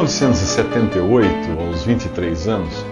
1978, aos 23 anos,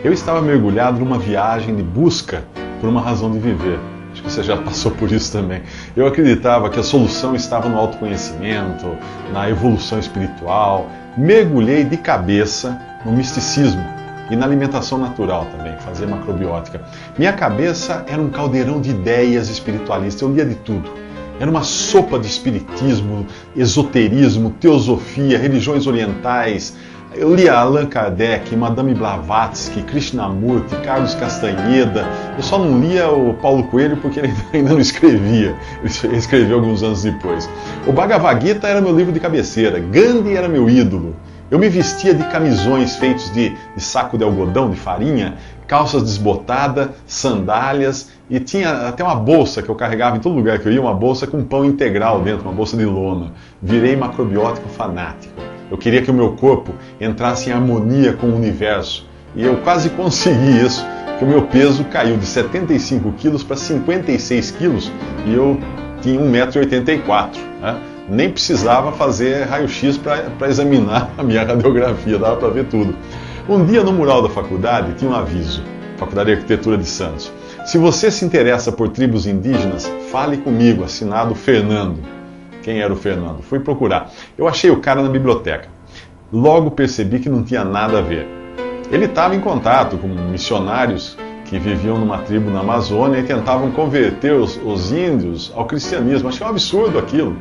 eu estava mergulhado numa viagem de busca por uma razão de viver. Acho que você já passou por isso também. Eu acreditava que a solução estava no autoconhecimento, na evolução espiritual. Mergulhei de cabeça no misticismo e na alimentação natural também, fazer macrobiótica. Minha cabeça era um caldeirão de ideias espiritualistas, eu lia de tudo. Era uma sopa de espiritismo, esoterismo, teosofia, religiões orientais. Eu lia Allan Kardec, Madame Blavatsky, Krishnamurti, Carlos Castanheda. Eu só não lia o Paulo Coelho porque ele ainda não escrevia. Ele escreveu alguns anos depois. O Bhagavad Gita era meu livro de cabeceira. Gandhi era meu ídolo. Eu me vestia de camisões feitos de saco de algodão, de farinha, calças desbotadas, sandálias, e tinha até uma bolsa que eu carregava em todo lugar que eu ia, uma bolsa com pão integral dentro, uma bolsa de lona. Virei macrobiótico fanático. Eu queria que o meu corpo entrasse em harmonia com o universo. E eu quase consegui isso, que o meu peso caiu de 75 quilos para 56 quilos e eu tinha 1,84 m. Né? Nem precisava fazer raio-x para examinar a minha radiografia, dava para ver tudo. Um dia no mural da faculdade tinha um aviso, Faculdade de Arquitetura de Santos. Se você se interessa por tribos indígenas, fale comigo, assinado Fernando. Quem era o Fernando? Fui procurar. Eu achei o cara na biblioteca. Logo percebi que não tinha nada a ver. Ele estava em contato com missionários que viviam numa tribo na Amazônia e tentavam converter os índios ao cristianismo. Achei um absurdo aquilo.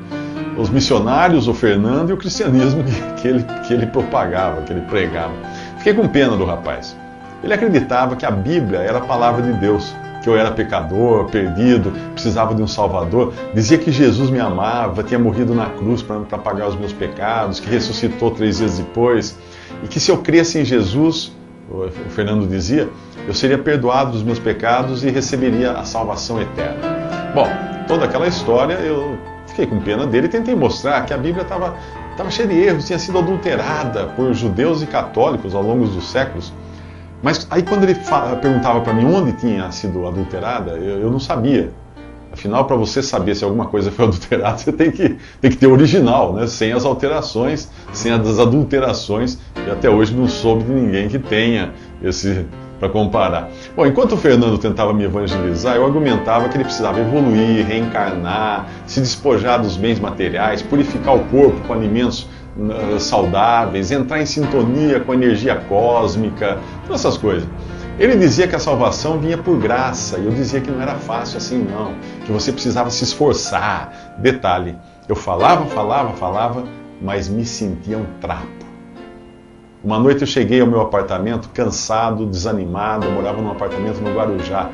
Os missionários, o Fernando e o cristianismo que ele propagava, que ele pregava. Fiquei com pena do rapaz. Ele acreditava que a Bíblia era a palavra de Deus, que eu era pecador, perdido, precisava de um Salvador. Dizia que Jesus me amava, tinha morrido na cruz para pagar os meus pecados, que ressuscitou 3 dias depois, e que se eu cresce em Jesus, o Fernando dizia, eu seria perdoado dos meus pecados e receberia a salvação eterna. Bom, toda aquela história, eu fiquei com pena dele e tentei mostrar que a Bíblia estava cheia de erros, tinha sido adulterada por judeus e católicos ao longo dos séculos. Mas aí quando ele perguntava para mim onde tinha sido adulterada, eu não sabia. Afinal, para você saber se alguma coisa foi adulterada, você tem que ter o original, né? Sem as alterações, sem as adulterações, e até hoje não soube de ninguém que tenha esse para comparar. Bom, enquanto o Fernando tentava me evangelizar, eu argumentava que ele precisava evoluir, reencarnar, se despojar dos bens materiais, purificar o corpo com alimentos saudáveis, entrar em sintonia com a energia cósmica, todas essas coisas. Ele dizia que a salvação vinha por graça, e eu dizia que não era fácil assim não, que você precisava se esforçar. Detalhe, eu falava, mas me sentia um trapo. Uma noite eu cheguei ao meu apartamento cansado, desanimado, eu morava num apartamento no Guarujá.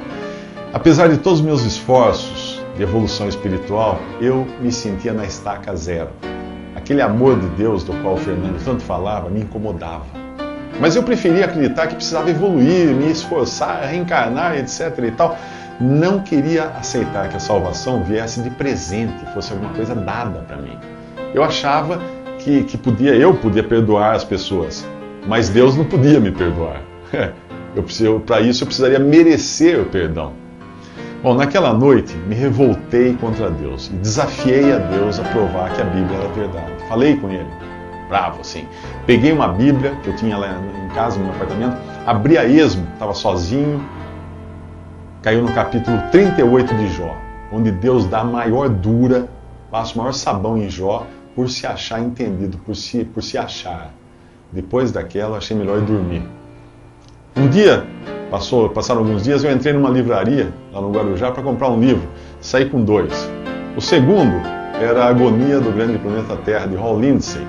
Apesar de todos os meus esforços de evolução espiritual, eu me sentia na estaca zero. Aquele amor de Deus do qual o Fernando tanto falava me incomodava. Mas eu preferia acreditar que precisava evoluir, me esforçar, reencarnar, etc. e tal. Não queria aceitar que a salvação viesse de presente, fosse alguma coisa dada para mim. Eu achava que eu podia perdoar as pessoas, mas Deus não podia me perdoar. Para isso eu precisaria merecer o perdão. Bom, naquela noite me revoltei contra Deus e desafiei a Deus a provar que a Bíblia era verdade. Falei com ele, bravo assim. Peguei uma Bíblia que eu tinha lá em casa, no meu apartamento, abri a esmo, estava sozinho, caiu no capítulo 38 de Jó, onde Deus dá a maior dura, passa o maior sabão em Jó, por se achar entendido, por se achar. Depois daquela, achei melhor ir dormir. Um dia, passaram alguns dias, eu entrei numa livraria, lá no Guarujá, para comprar um livro. Saí com 2. O segundo era A Agonia do Grande Planeta Terra, de Hal Lindsey,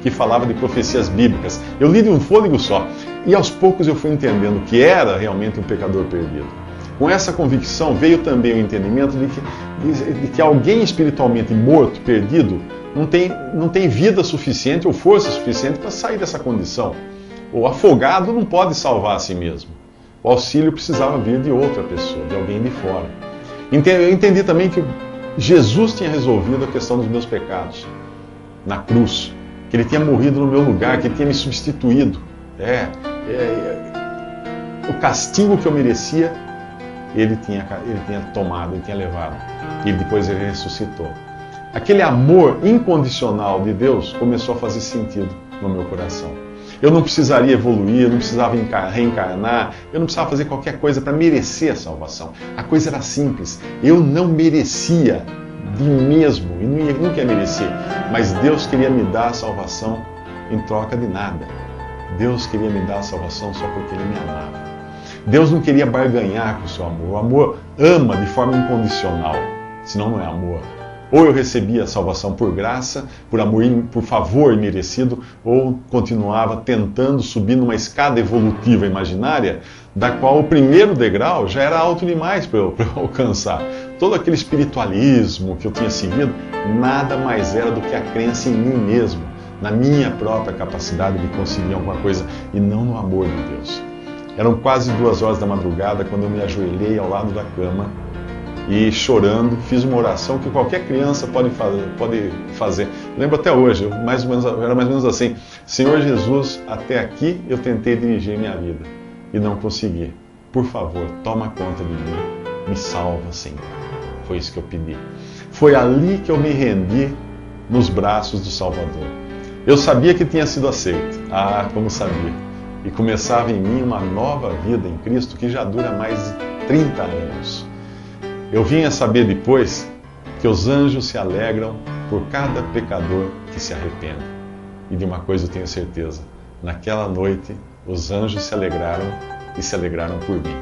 que falava de profecias bíblicas. Eu li de um fôlego só, e aos poucos eu fui entendendo que era realmente um pecador perdido. Com essa convicção veio também o entendimento de que alguém espiritualmente morto, perdido, não tem vida suficiente ou força suficiente para sair dessa condição. O afogado não pode salvar a si mesmo. O auxílio precisava vir de outra pessoa, de alguém de fora. Eu entendi também que Jesus tinha resolvido a questão dos meus pecados na cruz, que Ele tinha morrido no meu lugar, que Ele tinha me substituído. O castigo que eu merecia, Ele tinha tomado, Ele tinha levado. E depois Ele ressuscitou. Aquele amor incondicional de Deus começou a fazer sentido no meu coração. Eu não precisaria evoluir, eu não precisava reencarnar, eu não precisava fazer qualquer coisa para merecer a salvação. A coisa era simples. Eu não merecia de mim mesmo, e nunca ia merecer. Mas Deus queria me dar a salvação em troca de nada. Deus queria me dar a salvação só porque Ele me amava. Deus não queria barganhar com o seu amor. O amor ama de forma incondicional, senão não é amor. Ou eu recebia a salvação por graça, por amor, por favor imerecido, ou continuava tentando subir numa escada evolutiva imaginária, da qual o primeiro degrau já era alto demais para eu alcançar. Todo aquele espiritualismo que eu tinha seguido, nada mais era do que a crença em mim mesmo, na minha própria capacidade de conseguir alguma coisa, e não no amor de Deus. Eram quase 2 horas da madrugada quando eu me ajoelhei ao lado da cama, e chorando, fiz uma oração que qualquer criança pode fazer. Lembro até hoje, era mais ou menos assim: Senhor Jesus, até aqui eu tentei dirigir minha vida e não consegui. Por favor, toma conta de mim, me salva, Senhor. Foi isso que eu pedi. Foi ali que eu me rendi nos braços do Salvador. Eu sabia que tinha sido aceito. Ah, como sabia. E começava em mim uma nova vida em Cristo que já dura mais de 30 anos. Eu vim a saber depois que os anjos se alegram por cada pecador que se arrepende. E de uma coisa eu tenho certeza: naquela noite os anjos se alegraram e se alegraram por mim.